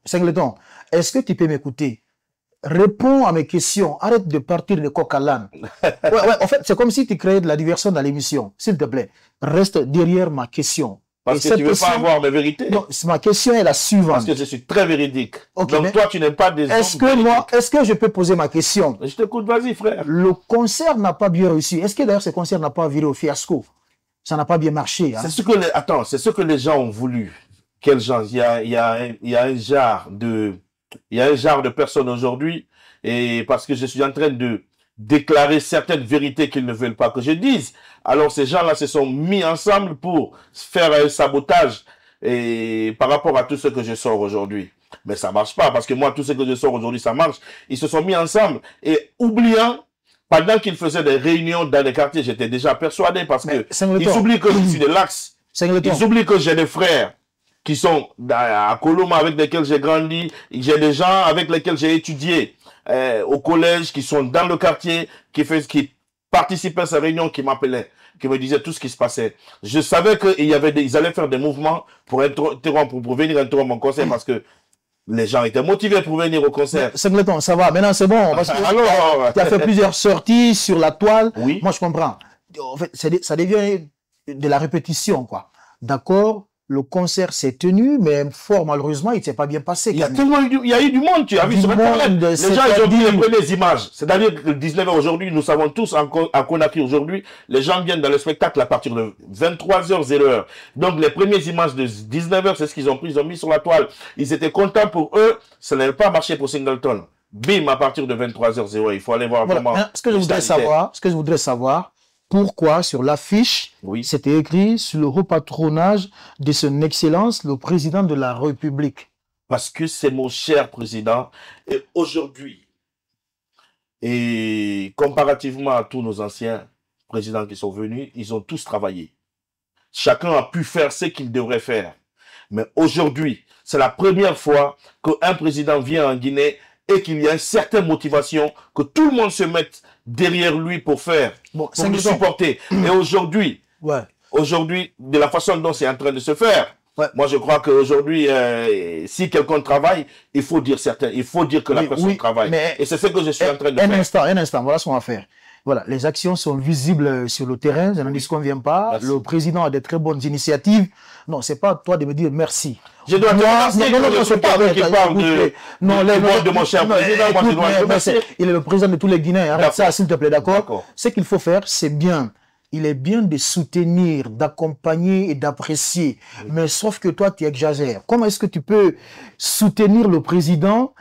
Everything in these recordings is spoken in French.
Singleton, est-ce que tu peux m'écouter? Réponds à mes questions. Arrête de partir de coq à l'âne. En fait, c'est comme si tu créais de la diversion dans l'émission. S'il te plaît, reste derrière ma question. Parce que tu ne veux pas avoir de vérité. Non, ma question est la suivante. Parce que je suis très véridique. Okay, donc toi, tu n'es pas des est-ce que je peux poser ma question? Je t'écoute, vas-y, frère. Le concert n'a pas bien réussi. Est-ce que d'ailleurs ce concert n'a pas viré au fiasco? Ça n'a pas bien marché. Hein? C'est ce que les gens ont voulu. Quel genre? Il y a un genre de personnes aujourd'hui, et parce que je suis en train de déclarer certaines vérités qu'ils ne veulent pas que je dise. Alors ces gens-là se sont mis ensemble pour faire un sabotage et par rapport à tout ce que je sors aujourd'hui. Mais ça marche pas, parce que moi, tout ce que je sors aujourd'hui, ça marche. Ils se sont mis ensemble et oubliant, pendant qu'ils faisaient des réunions dans les quartiers, j'étais déjà persuadé, parce que ils oublient que je suis de l'Axe. Ils oublient que j'ai des frères qui sont à Coloma, avec lesquels j'ai grandi. J'ai des gens avec lesquels j'ai étudié au collège, qui sont dans le quartier, qui participaient à ces réunions, qui m'appelaient, qui me disaient tout ce qui se passait. Je savais qu'ils allaient faire des mouvements pour venir interrompre mon concert, parce que les gens étaient motivés pour venir au concert. Singleton, ça va. Maintenant, c'est bon. Parce que alors, tu as fait plusieurs sorties sur la toile. Oui. Moi, je comprends. En fait, ça devient de la répétition, quoi. D'accord? Le concert s'est tenu, mais fort malheureusement, il ne s'est pas bien passé. Il y a eu du monde, tu as vu sur Internet. Les gens, ils ont vu les premières images. C'est-à-dire que 19h aujourd'hui, nous savons tous à Conakry aujourd'hui, les gens viennent dans le spectacle à partir de 23h00. Donc les premières images de 19h, c'est ce qu'ils ont pris, ils ont mis sur la toile. Ils étaient contents pour eux, ça n'avait pas marché pour Singleton. Bim, à partir de 23h00, il faut aller voir vraiment. Ce que je voudrais savoir, pourquoi sur l'affiche, c'était écrit sur le haut patronage de son Excellence, le président de la République? Parce que c'est mon cher président. Et aujourd'hui, et comparativement à tous nos anciens présidents qui sont venus, ils ont tous travaillé. Chacun a pu faire ce qu'il devrait faire. Mais aujourd'hui, c'est la première fois qu'un président vient en Guinée et qu'il y a une certaine motivation, que tout le monde se mette derrière lui pour le supporter. Et aujourd'hui, de la façon dont c'est en train de se faire, moi je crois qu'aujourd'hui, si quelqu'un travaille, il faut dire que la personne travaille. Et c'est ce que je suis en train de faire. Un instant, voilà ce qu'on va faire. Voilà, les actions sont visibles sur le terrain, ça n'en dit qu'on ne vient pas. Merci. Le président a de très bonnes initiatives. Non, c'est pas à toi de me dire merci. Je dois te remercier. Non, c'est pas vrai qui parle de mon cher président. Moi, je dois te remercier. Il est le président de tous les Guinéens. Arrête ça, s'il te plaît, d'accord? Ce qu'il faut faire, c'est bien. Il est bien de soutenir, d'accompagner et d'apprécier. Mais sauf que toi, tu exagères. Comment est-ce que tu peux soutenir le président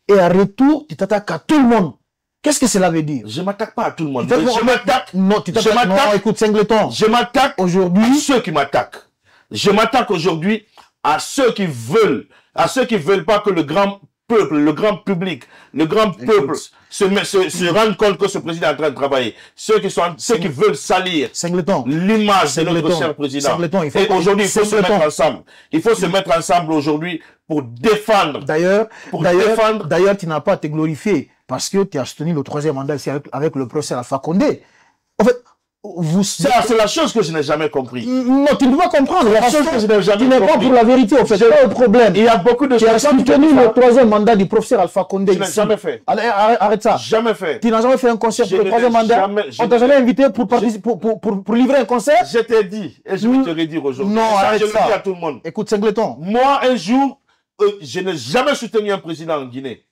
et à retour, tu t'attaques à tout le monde? Qu'est-ce que cela veut dire? Je ne m'attaque pas à tout le monde. Je m'attaque. Non, tu t'attaques. Non, écoute, Singleton. Je m'attaque aujourd'hui à ceux qui m'attaquent. Je m'attaque aujourd'hui à ceux qui veulent pas que le grand peuple, le grand public, le grand peuple se rendent compte que ce président est en train de travailler. Ceux qui veulent salir l'image de notre cher président. Et aujourd'hui, il faut se mettre ensemble. Il faut se mettre ensemble aujourd'hui pour défendre. D'ailleurs, tu n'as pas à te glorifier. Parce que tu as soutenu le troisième mandat ici avec le professeur Alpha Condé. En fait, c'est la chose que je n'ai jamais compris. Non, tu ne peux pas comprendre. La chose que je n'ai jamais compris. Tu n'es pas pour la vérité, en fait. C'est pas le problème. Il y a beaucoup de choses. Tu as soutenu le troisième mandat du professeur Alpha Condé. Je n'ai jamais fait. Allez, arrête ça. Jamais fait. Tu n'as jamais fait un concert pour le troisième mandat. On t'a jamais invité pour livrer un concert. Je t'ai dit, et je vais te le dire aujourd'hui. Non, arrête ça. Je le dis à tout le monde. Écoute, Singleton. Moi, un jour, je n'ai jamais soutenu un président en Guinée.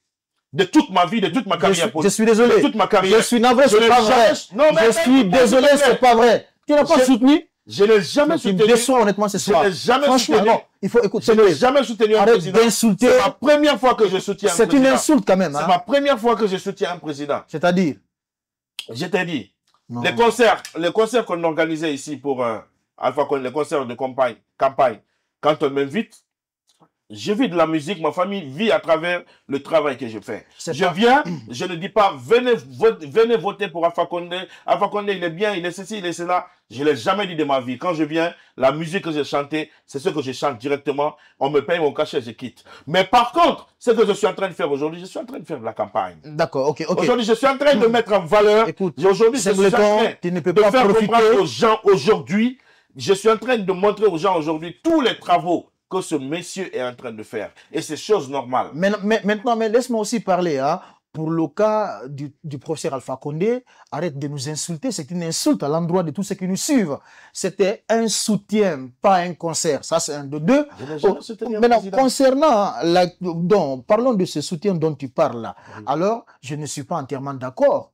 De toute ma vie, de toute ma carrière. Je suis désolé. De toute ma carrière. Je suis navré, c'est pas vrai. Je suis désolé, c'est pas vrai. Tu n'as pas soutenu? Je n'ai jamais soutenu. Tu me déçois honnêtement ce soir. Je n'ai jamais soutenu. Non, il faut écouter. Je n'ai jamais soutenu un président. Arrête d'insulter. C'est ma première fois que je soutiens un président. C'est une insulte quand même. C'est ma première fois que je soutiens un président. C'est-à-dire? Je t'ai dit. Les concerts qu'on organisait ici pour Alpha Condé, les concerts de campagne, quand on m'invite, je vis de la musique, ma famille vit à travers le travail que je fais. Je viens, je ne dis pas, venez voter pour Alpha Condé. Alpha Condé, il est bien, il est ceci, il est cela. Je ne l'ai jamais dit de ma vie. Quand je viens, la musique que j'ai chantée, c'est ce que je chante directement. On me paye mon cachet, je quitte. Mais par contre, ce que je suis en train de faire aujourd'hui, je suis en train de faire de la campagne. D'accord, ok. Aujourd'hui, je suis en train de mettre en valeur. Écoute, aujourd'hui, je suis en train de faire comprendre aux gens aujourd'hui. Je suis en train de montrer aux gens aujourd'hui tous les travaux que ce monsieur est en train de faire. Et c'est chose normale. Maintenant, laisse-moi aussi parler, hein. Pour le cas du professeur Alpha Condé, arrête de nous insulter. C'est une insulte à l'endroit de tous ceux qui nous suivent. C'était un soutien, pas un concert. Ça, c'est un de deux. Maintenant, concernant, parlons de ce soutien dont tu parles là. Oui. Alors, je ne suis pas entièrement d'accord.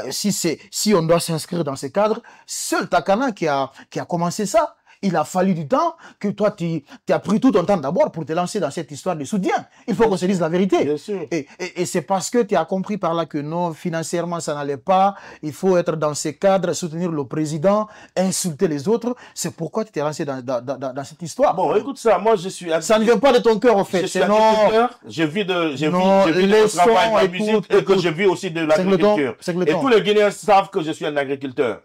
Si on doit s'inscrire dans ce cadre, seul Takana qui a commencé ça. Il a fallu du temps que toi, tu as pris tout ton temps d'abord pour te lancer dans cette histoire de soutien. Il faut qu'on se dise la vérité. Bien sûr. Et c'est parce que tu as compris par là que non, financièrement, ça n'allait pas. Il faut être dans ces cadres, soutenir le président, insulter les autres. C'est pourquoi tu t'es lancé dans cette histoire. Bon, écoute ça, moi je suis... Ça ne vient pas de ton cœur, en fait. Je suis agriculteur, je vis de travail, de la musique, et que je vis aussi de l'agriculture. Et tous les Guinéens savent que je suis un agriculteur.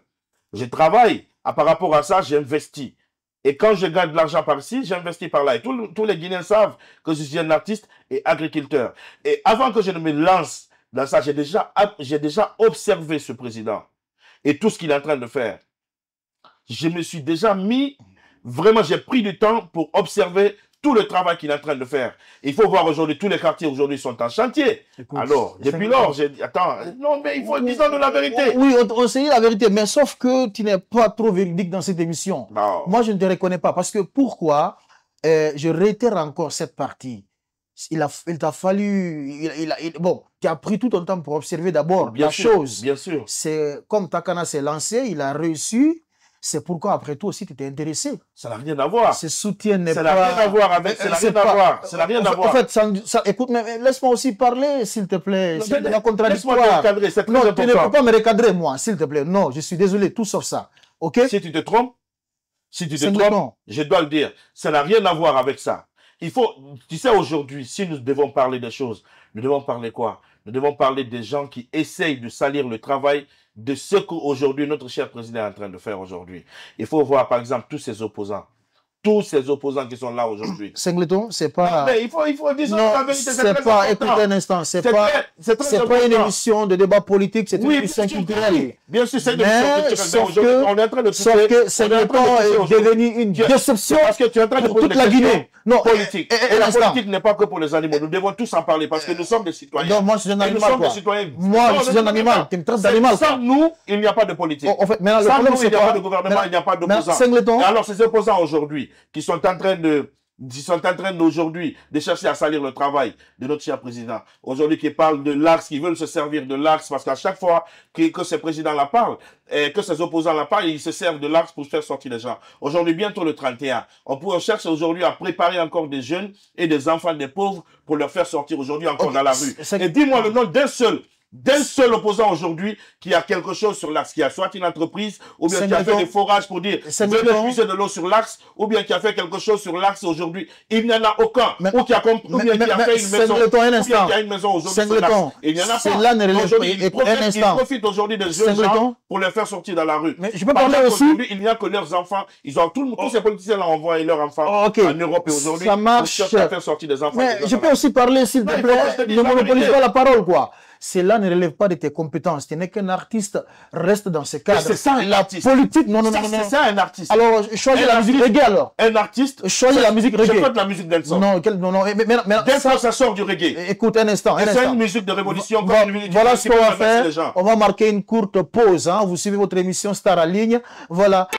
Je travaille, par rapport à ça, j'investis. Et quand je gagne de l'argent par-ci, j'investis par là. Et tous les Guinéens savent que je suis un artiste et agriculteur. Et avant que je ne me lance dans ça, j'ai déjà observé ce président et tout ce qu'il est en train de faire. Je me suis déjà mis, vraiment, j'ai pris du temps pour observer tout le travail qu'il est en train de faire. Il faut voir aujourd'hui, tous les quartiers aujourd'hui sont en chantier. Écoute, alors, depuis lors, j'ai dit, attends, non, mais il faut dire la vérité. Oui, on sait la vérité, mais sauf que tu n'es pas trop véridique dans cette émission. Non. Moi, je ne te reconnais pas, parce que pourquoi, je réitère encore cette partie. Il t'a fallu, bon, tu as pris tout ton temps pour observer d'abord la chose. Bien sûr. C'est comme Takana s'est lancé, il a réussi. C'est pourquoi, après tout, aussi, tu t'es intéressé. Ça n'a rien à voir. Ce soutien n'est pas... Ça n'a rien à voir avec... Ça n'a rien à voir. Ça n'a rien à voir. En fait, écoute, mais laisse-moi aussi parler, s'il te plaît. C'est de la contradiction. Laisse-moi te recadrer, c'est très important. Non, tu ne peux pas me recadrer, moi, s'il te plaît. Non, je suis désolé, tout sauf ça. OK? Si tu te trompes, je dois le dire. Ça n'a rien à voir avec ça. Il faut... Tu sais, aujourd'hui, si nous devons parler des choses, nous devons parler quoi? Nous devons parler des gens qui essayent de salir le travail de ce qu'aujourd'hui notre cher président est en train de faire aujourd'hui. Il faut voir par exemple tous ces opposants qui sont là aujourd'hui. Singleton, c'est pas... Mais il faut dire la vérité, c'est pas... Écoute un instant, c'est pas une émission de débat politique, c'est une émission culturelle. Bien sûr, c'est une émission culturelle. On est en train de... Sauf que Singleton est devenu une déception parce que tu es en train de toute la Guinée. Non, politique. Et la politique n'est pas que pour les animaux. Nous devons tous en parler parce que nous sommes des citoyens. Non, moi je suis un animal. Moi je suis un animal. Tu me traites d'animal. Sans nous, il n'y a pas de politique. En fait, maintenant, le sans problème, nous, il n'y a pas de gouvernement, il n'y a pas d'opposants. Alors ces opposants aujourd'hui qui sont en train aujourd'hui de chercher à salir le travail de notre cher président. Aujourd'hui, qui parlent de l'axe, qui veulent se servir de l'axe, parce qu'à chaque fois que ces présidents-là parlent, et que ces opposants-là parlent, ils se servent de l'axe pour faire sortir les gens. Aujourd'hui, bientôt le 31, on cherche aujourd'hui à préparer encore des jeunes et des enfants, des pauvres, pour leur faire sortir aujourd'hui encore dans la rue. Et dis-moi le nom d'un seul opposant aujourd'hui qui a quelque chose sur l'axe, qui a soit une entreprise, ou bien qui a fait des forages pour dire venez puiser de l'eau sur l'axe, ou bien qui a fait quelque chose sur l'axe aujourd'hui. Il n'y en a aucun. Ou qui a fait une maison, ou bien qui a une maison aujourd'hui sur l'axe. Il n'y en a pas. Ils profitent aujourd'hui des jeunes gens pour les faire sortir dans la rue. Mais je peux parler aussi. Il n'y a que leurs enfants. Ils ont tous ces politiciens-là envoient leurs enfants en Europe et aujourd'hui. Ça marche. Pour faire sortir des enfants. Mais je peux aussi parler, s'il te plaît. Ne monopolise pas la parole, quoi. Cela ne relève pas de tes compétences. Tu n'es qu'un artiste, reste dans ce cadre. C'est ça un artiste. La politique, non. C'est ça un artiste. Alors, choisis la musique reggae alors. Un artiste. Choisis la musique reggae. Je fais de la musique dancehall. Non. Dancehall, ça sort du reggae. Écoute un instant. C'est une musique de révolution. Voilà ce qu'on va faire. On va marquer une courte pause. Vous suivez votre émission Star en ligne. Voilà.